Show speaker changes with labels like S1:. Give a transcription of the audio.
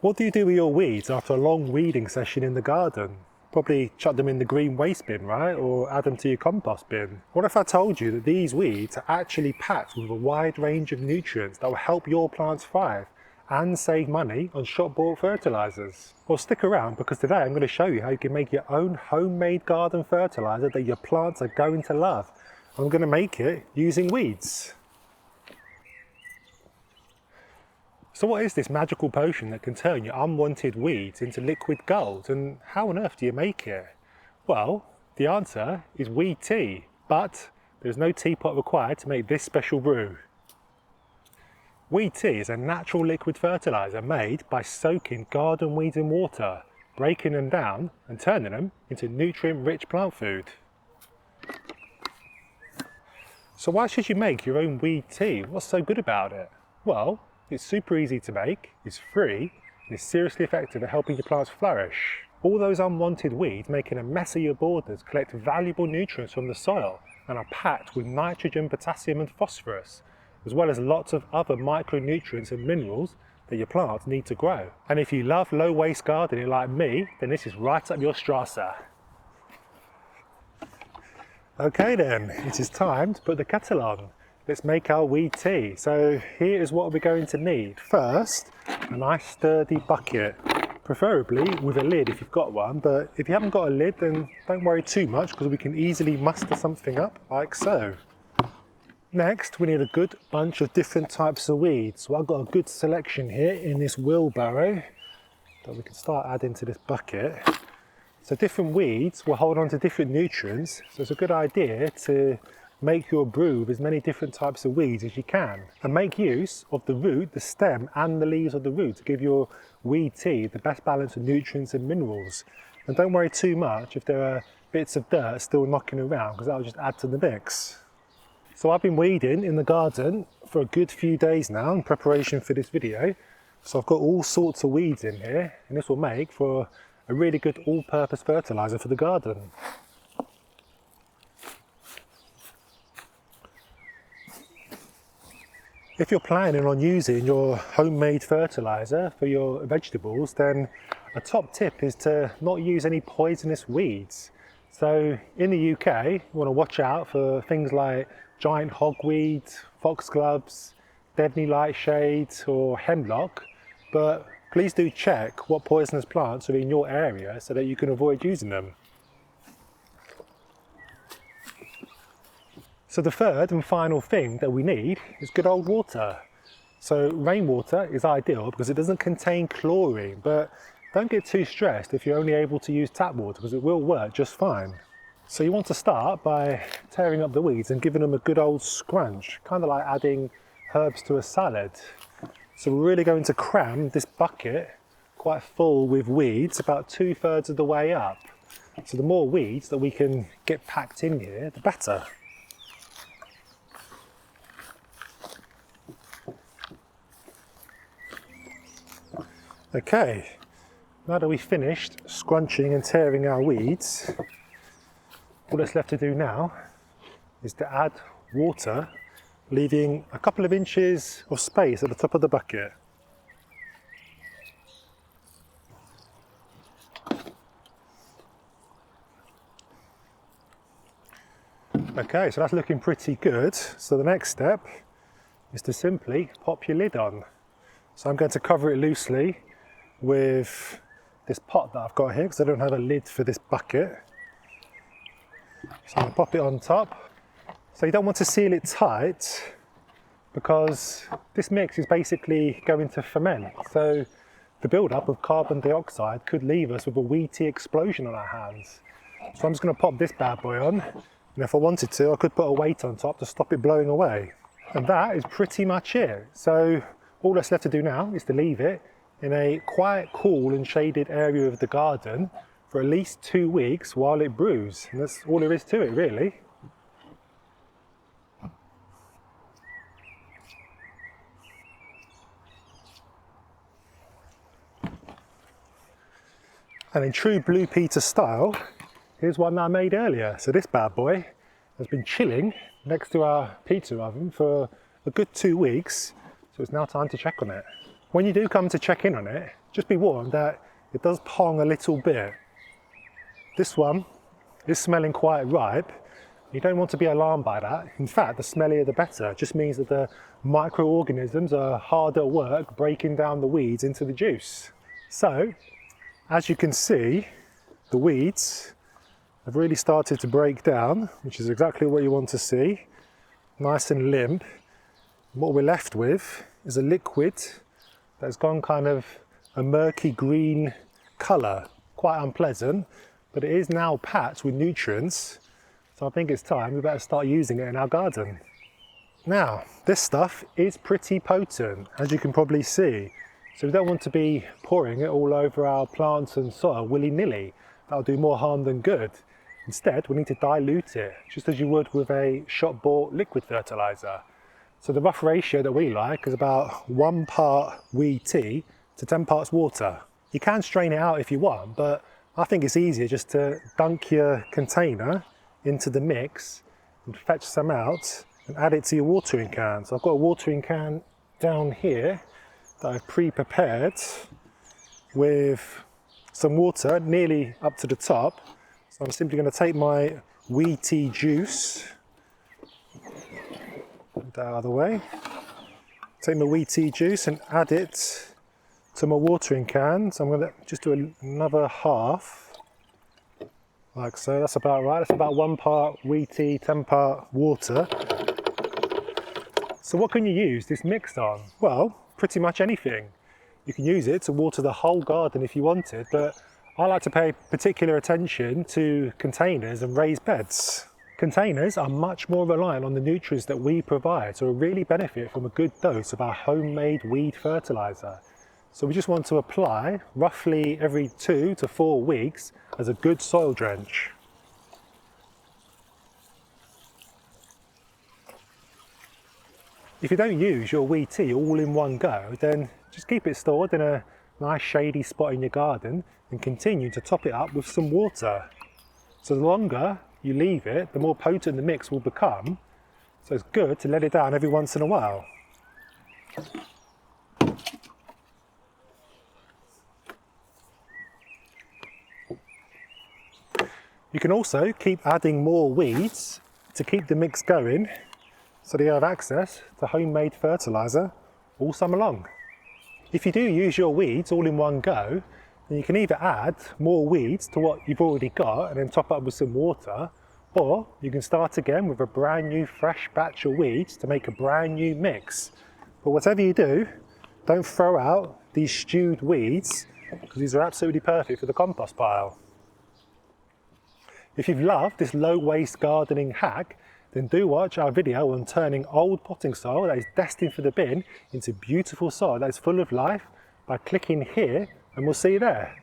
S1: What do you do with your weeds after a long weeding session in the garden? Probably chuck them in the green waste bin, right? Or add them to your compost bin. What if I told you that these weeds are actually packed with a wide range of nutrients that will help your plants thrive and save money on shop-bought fertilizers? Well, stick around, because today I'm going to show you how you can make your own homemade garden fertilizer that your plants are going to love. I'm going to make it using weeds. So what is this magical potion that can turn your unwanted weeds into liquid gold, and how on earth do you make it? Well, the answer is weed tea, but there's no teapot required to make this special brew. Weed tea is a natural liquid fertilizer made by soaking garden weeds in water, breaking them down and turning them into nutrient-rich plant food. So why should you make your own weed tea? What's so good about it? Well, it's super easy to make, it's free, and it's seriously effective at helping your plants flourish. All those unwanted weeds making a mess of your borders collect valuable nutrients from the soil and are packed with nitrogen, potassium and phosphorus, as well as lots of other micronutrients and minerals that your plants need to grow. And if you love low waste gardening like me, then this is right up your strasse. Okay then, it is time to put the kettle on. Let's make our weed tea. So here is what we're going to need. First, a nice sturdy bucket, preferably with a lid if you've got one, but if you haven't got a lid then don't worry too much, because we can easily muster something up like so. Next, we need a good bunch of different types of weeds. So I've got a good selection here in this wheelbarrow that we can start adding to this bucket. So different weeds will hold on to different nutrients, so it's a good idea to make your brew with as many different types of weeds as you can, and make use of the root, the stem and the leaves of the root to give your weed tea the best balance of nutrients and minerals. And don't worry too much if there are bits of dirt still knocking around, because that will just add to the mix. So I've been weeding in the garden for a good few days now in preparation for this video. So I've got all sorts of weeds in here, and this will make for a really good all-purpose fertilizer for the garden. If you're planning on using your homemade fertilizer for your vegetables, then a top tip is to not use any poisonous weeds. So in the UK, you want to watch out for things like giant hogweed, foxgloves, deadly nightshade or hemlock, but please do check what poisonous plants are in your area so that you can avoid using them. So the third and final thing that we need is good old water. So rainwater is ideal because it doesn't contain chlorine, but don't get too stressed if you're only able to use tap water, because it will work just fine. So you want to start by tearing up the weeds and giving them a good old scrunch, kind of like adding herbs to a salad. So we're really going to cram this bucket quite full with weeds about 2/3 of the way up. So the more weeds that we can get packed in here, the better. Okay, now that we've finished scrunching and tearing our weeds, all that's left to do now is to add water, leaving a couple of inches of space at the top of the bucket. Okay, so that's looking pretty good. So the next step is to simply pop your lid on. So I'm going to cover it loosely with this pot that I've got here, because I don't have a lid for this bucket. So I'm going to pop it on top. So you don't want to seal it tight, because this mix is basically going to ferment. So the build-up of carbon dioxide could leave us with a weed tea explosion on our hands. So I'm just going to pop this bad boy on, and if I wanted to, I could put a weight on top to stop it blowing away. And that is pretty much it. So all that's left to do now is to leave it in a quiet, cool and shaded area of the garden for at least 2 weeks while it brews. And that's all there is to it, really. And in true Blue Peter style, here's one that I made earlier. So this bad boy has been chilling next to our pizza oven for a good 2 weeks. So it's now time to check on it. When you do come to check in on it, just be warned that it does pong a little bit. This one is smelling quite ripe. You don't want to be alarmed by that. In fact, the smellier the better. It just means that the microorganisms are hard at work breaking down the weeds into the juice. So, as you can see, the weeds have really started to break down, which is exactly what you want to see. Nice and limp. And what we're left with is a liquid that's gone kind of a murky green colour. Quite unpleasant, but it is now packed with nutrients. So I think it's time we better start using it in our garden. Now, this stuff is pretty potent, as you can probably see. So we don't want to be pouring it all over our plants and soil willy-nilly. That'll do more harm than good. Instead, we need to dilute it, just as you would with a shop-bought liquid fertiliser. So the rough ratio that we like is about 1 part wee tea to 10 parts water. You can strain it out if you want, but I think it's easier just to dunk your container into the mix and fetch some out and add it to your watering can. So I've got a watering can down here that I've pre-prepared with some water nearly up to the top. So I'm simply going to take my wee tea juice, put that out of the way, take my wee tea juice and add it to my watering can. So I'm going to just do another half. Like so, that's about right. That's about 1 part wee tea, 10 part water. So what can you use this mix on? Well, pretty much anything. You can use it to water the whole garden if you wanted, but I like to pay particular attention to containers and raised beds. Containers are much more reliant on the nutrients that we provide, so we really benefit from a good dose of our homemade weed fertiliser. So we just want to apply roughly every 2 to 4 weeks as a good soil drench. If you don't use your wee tea all in one go, then just keep it stored in a nice shady spot in your garden and continue to top it up with some water. So the longer you leave it, the more potent the mix will become. So it's good to let it down every once in a while. You can also keep adding more weeds to keep the mix going so that you have access to homemade fertiliser all summer long. If you do use your weeds all in one go, then you can either add more weeds to what you've already got and then top up with some water, or you can start again with a brand new fresh batch of weeds to make a brand new mix. But whatever you do, don't throw out these stewed weeds because these are absolutely perfect for the compost pile. If you've loved this low waste gardening hack, then do watch our video on turning old potting soil that is destined for the bin into beautiful soil that is full of life by clicking here, and we'll see you there.